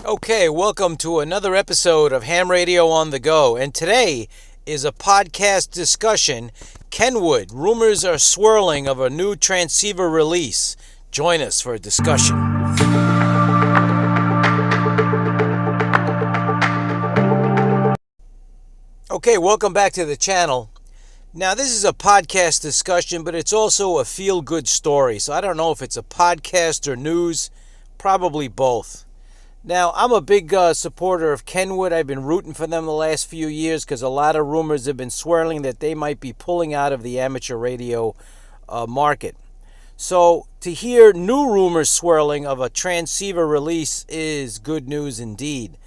Okay, welcome to another episode of Ham Radio on the Go. And today is a podcast discussion. Kenwood, rumors are swirling of a new transceiver release. Join us for a discussion. Okay, welcome back to the channel. Now, this is a podcast discussion, but it's also a feel-good story. So I don't know if it's a podcast or news, probably both. Now, I'm a big supporter of Kenwood. I've been rooting for them the last few years because a lot of rumors have been swirling that they might be pulling out of the amateur radio market. So to hear new rumors swirling of a transceiver release is good news indeed.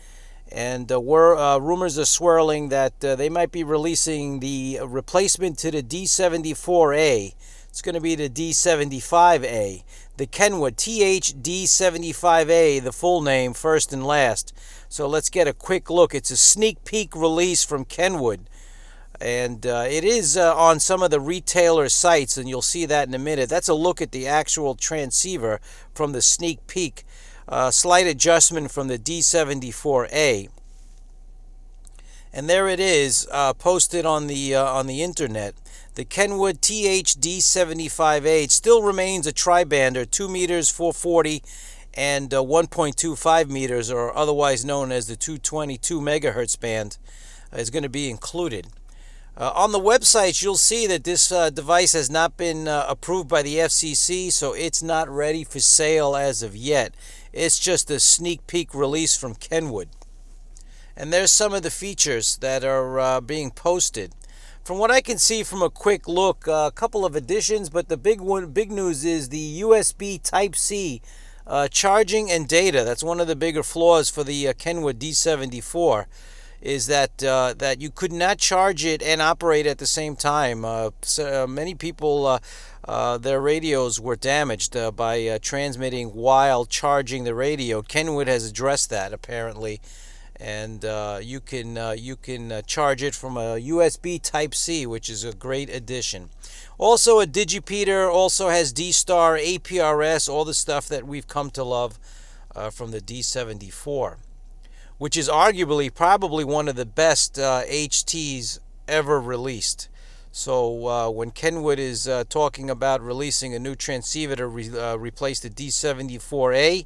And rumors are swirling that they might be releasing the replacement to the D74A. It's going to be the D75A. The Kenwood TH-D75A, the full name, first and last. So let's get a quick look. It's a sneak peek release from Kenwood. And it is on some of the retailer sites, and you'll see that in a minute. That's a look at the actual transceiver from the sneak peek. Slight adjustment from the D74A. And there it is, posted on the internet. The Kenwood TH-D75A. It still remains a tri-bander, 2 meters, 440, and 1.25 meters, or otherwise known as the 222 megahertz band, is going to be included. On the website, you'll see that this device has not been approved by the FCC, so it's not ready for sale as of yet. It's just a sneak peek release from Kenwood. And there's some of the features that are being posted. From what I can see from a quick look, a couple of additions, but the big news is the USB Type-C charging and data. That's one of the bigger flaws for the Kenwood D74, is that you could not charge it and operate at the same time. Many people, their radios were damaged by transmitting while charging the radio. Kenwood has addressed that apparently. And you can charge it from a USB Type-C, which is a great addition. Also, a digipeater, also has D-Star, APRS, all the stuff that we've come to love from the D74, which is arguably probably one of the best HTs ever released. So when Kenwood is talking about releasing a new transceiver to replace the D74A,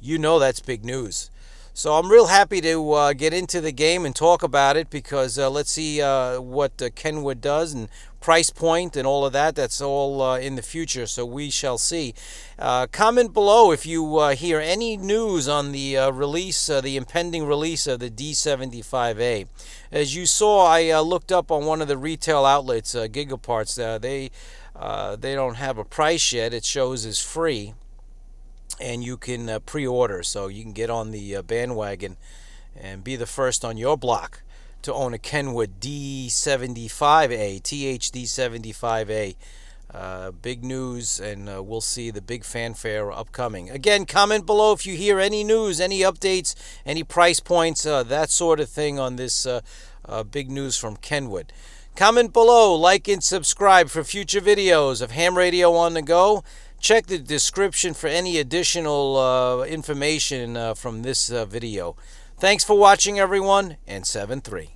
you know that's big news. So I'm real happy to get into the game and talk about it because let's see what Kenwood does and price point and all of that. That's all in the future, so we shall see. Comment below if you hear any news on the release, the impending release of the D75A. As you saw, I looked up on one of the retail outlets, Gigaparts. They don't have a price yet. It shows as free. And you can pre-order, so you can get on the bandwagon and be the first on your block to own a Kenwood D75A, TH-D75A. Big news, and we'll see the big fanfare upcoming. Again, comment below if you hear any news, any updates, any price points, that sort of thing on this big news from Kenwood. Comment below, like and subscribe for future videos of Ham Radio on the Go. Check the description for any additional information from this video. Thanks for watching, everyone, and 7-3.